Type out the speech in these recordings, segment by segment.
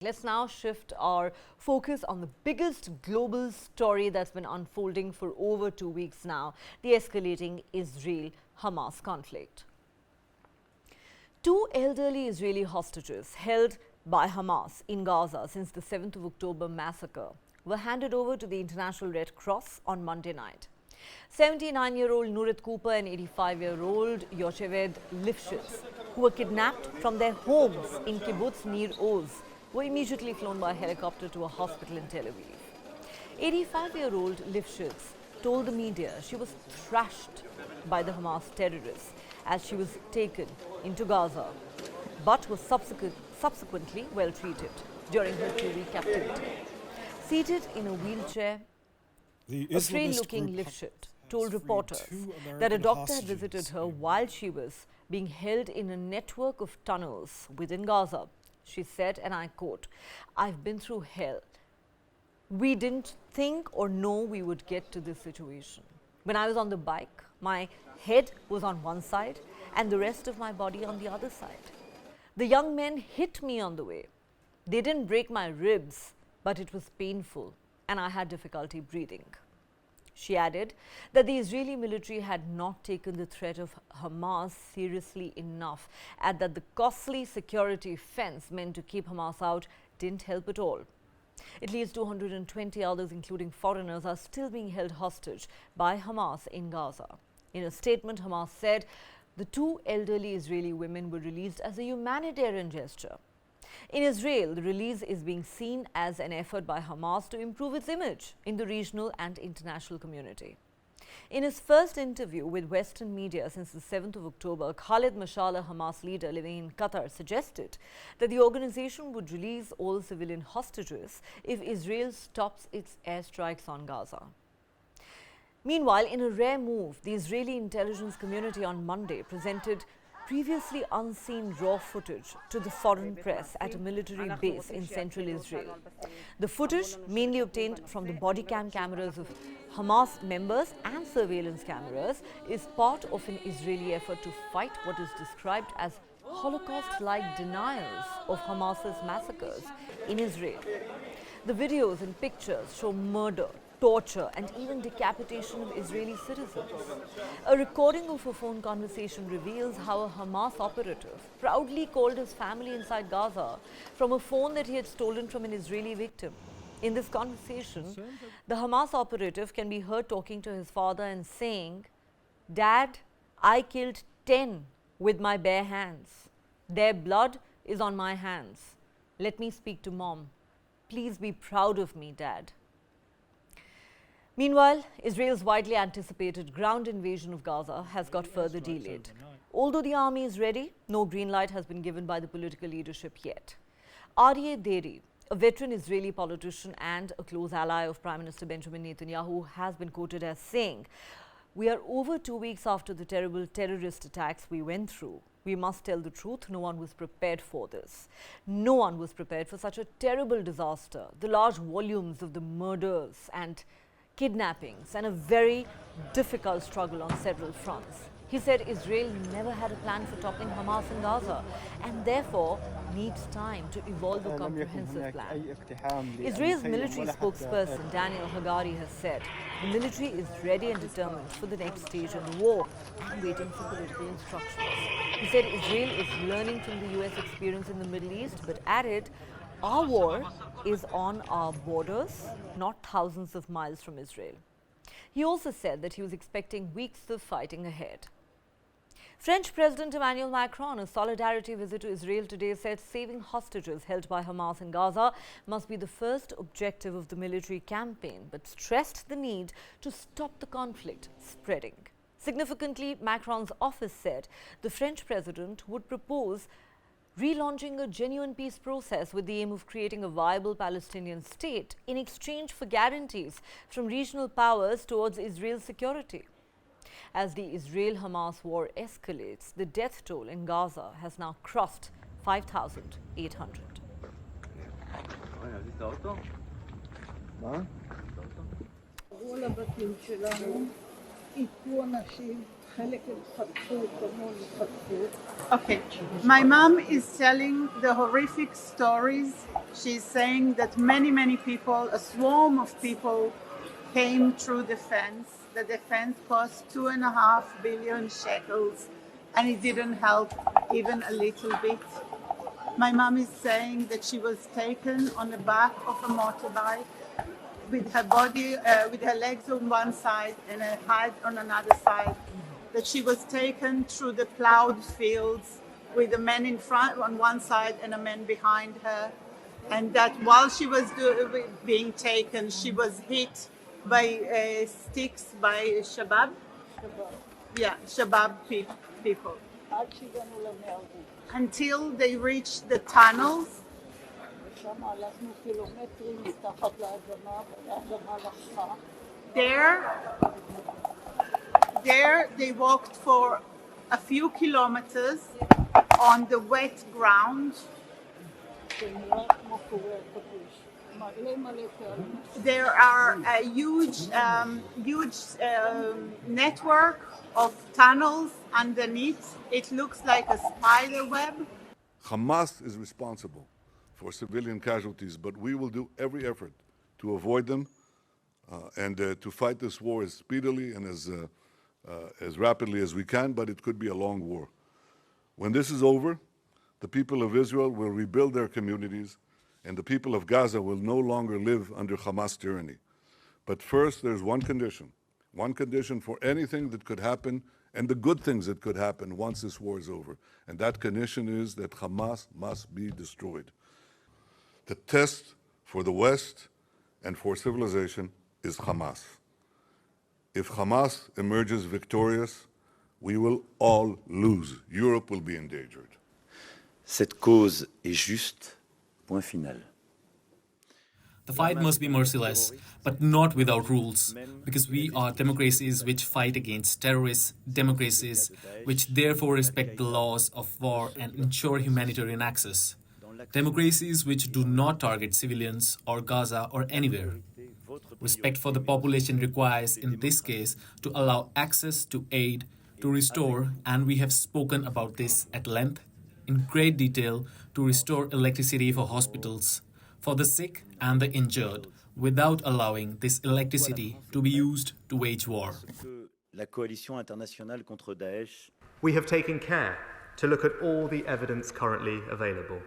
Let's now shift our focus on the biggest global story that's been unfolding for over 2 weeks now, the escalating Israel-Hamas conflict. Two elderly Israeli hostages held by Hamas in Gaza since the 7th of October massacre were handed over to the International Red Cross on Monday night. 79-year-old Nurit Cooper and 85-year-old Yocheved Lifshitz, who were kidnapped from their homes in kibbutz Nir Oz, were immediately flown by helicopter to a hospital in Tel Aviv. 85-year-old Lifshitz told the media she was thrashed by the Hamas terrorists as she was taken into Gaza, but was subsequently well treated during her 2-week captivity. Seated in a wheelchair, a frail-looking Lifshitz told reporters that a doctor had visited her while she was being held in a network of tunnels within Gaza. She said, and I quote, "I've been through hell. We didn't think or know we would get to this situation. When I was on the bike, my head was on one side and the rest of my body on the other side. The young men hit me on the way. They didn't break my ribs, but it was painful and I had difficulty breathing." She added that the Israeli military had not taken the threat of Hamas seriously enough and that the costly security fence meant to keep Hamas out didn't help at all. At least 220 others, including foreigners, are still being held hostage by Hamas in Gaza. In a statement, Hamas said the two elderly Israeli women were released as a humanitarian gesture. In Israel, the release is being seen as an effort by Hamas to improve its image in the regional and international community. In his first interview with Western media since the 7th of October, Khalid Mashal, a Hamas leader living in Qatar, suggested that the organization would release all civilian hostages if Israel stops its airstrikes on Gaza. Meanwhile, in a rare move, the Israeli intelligence community on Monday presented previously unseen raw footage to the foreign press at a military base in central Israel. The footage, mainly obtained from the body cam cameras of Hamas members and surveillance cameras, is part of an Israeli effort to fight what is described as Holocaust-like denials of Hamas's massacres in Israel. The videos and pictures show murder, torture and even decapitation of Israeli citizens. A recording of a phone conversation reveals how a Hamas operative proudly called his family inside Gaza from a phone that he had stolen from an Israeli victim. In this conversation, the Hamas operative can be heard talking to his father and saying, "Dad, I killed 10 with my bare hands. Their blood is on my hands. Let me speak to Mom. Please be proud of me, Dad." Meanwhile, Israel's widely anticipated ground invasion of Gaza has got further delayed. Although the army is ready, no green light has been given by the political leadership yet. Aryeh Deri, a veteran Israeli politician and a close ally of Prime Minister Benjamin Netanyahu, has been quoted as saying, "We are over 2 weeks after the terrible terrorist attacks we went through. We must tell the truth, no one was prepared for this. No one was prepared for such a terrible disaster, the large volumes of the murders and kidnappings and a very difficult struggle on several fronts." He said Israel never had a plan for toppling Hamas in Gaza and therefore needs time to evolve a comprehensive plan. Israel's military spokesperson Daniel Hagari has said the military is ready and determined for the next stage in the war and waiting for political instructions. He said Israel is learning from the US experience in the Middle East, but added, "Our war is on our borders, not thousands of miles from Israel." He also said that he was expecting weeks of fighting ahead. French President Emmanuel Macron, a solidarity visit to Israel today, said saving hostages held by Hamas in Gaza must be the first objective of the military campaign, but stressed the need to stop the conflict spreading. Significantly, Macron's office said the French president would propose relaunching a genuine peace process with the aim of creating a viable Palestinian state in exchange for guarantees from regional powers towards Israel's security. As the Israel-Hamas war escalates, the death toll in Gaza has now crossed 5,800. כל הבתים שלנו, איתו אנשים, Okay, my mom is telling the horrific stories. She's saying that many people, a swarm of people came through the fence. The defense cost 2.5 billion shekels and it didn't help even a little bit. My mom is saying that she was taken on the back of a motorbike with her body, with her legs on one side and her head on another side. That she was taken through the plowed fields with a man in front on one side and a man behind her. And that while she was being taken, she was hit by sticks by Shabab. Yeah, Shabab people. Until they reached the tunnels. There they walked for a few kilometers on the wet ground. There are a huge network of tunnels underneath. It looks like a spider web. Hamas is responsible for civilian casualties, but we will do every effort to avoid them and to fight this war as speedily and as rapidly as we can, but it could be a long war. When this is over, the people of Israel will rebuild their communities and the people of Gaza will no longer live under Hamas tyranny. But first, there's one condition for anything that could happen and the good things that could happen once this war is over. And that condition is that Hamas must be destroyed. The test for the West and for civilization is Hamas. If Hamas emerges victorious, we will all lose. Europe will be endangered. Cette cause est juste, point final. The fight must be merciless, but not without rules, because we are democracies which fight against terrorists, democracies which therefore respect the laws of war and ensure humanitarian access, democracies which do not target civilians or Gaza or anywhere. Respect for the population requires, in this case, to allow access to aid, to restore, and we have spoken about this at length, in great detail, to restore electricity for hospitals, for the sick and the injured, without allowing this electricity to be used to wage war. La coalition internationale contre Daesh. We have taken care to look at all the evidence currently available.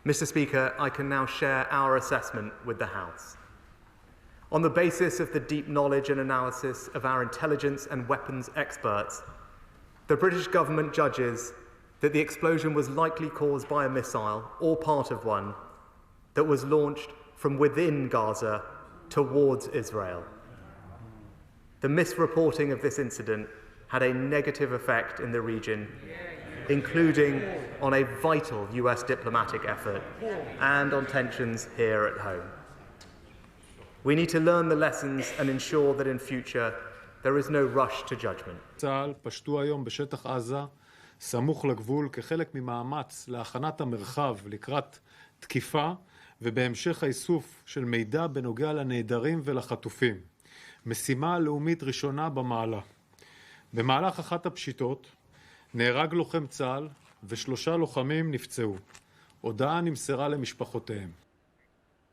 Mr. Speaker, I can now share our assessment with the House. On the basis of the deep knowledge and analysis of our intelligence and weapons experts, the British government judges that the explosion was likely caused by a missile, or part of one, that was launched from within Gaza towards Israel. The misreporting of this incident had a negative effect in the region, including on a vital US diplomatic effort and on tensions here at home. We need to learn the lessons and ensure that in future there is no rush to judgment. צה"ל פשטו היום בשטח עזה, סמוך לגבול, כחלק ממאמץ להכנת המרחב לקראת תקיפה ובהמשך האיסוף של מידע בנוגע לנעדרים ולחטופים. משימה לאומית ראשונה במעלה. במהלך אחת הפשיטות נהרג לוחם צה"ל ו3 לוחמים נפצעו. הודעה נמסרה למשפחותיהם.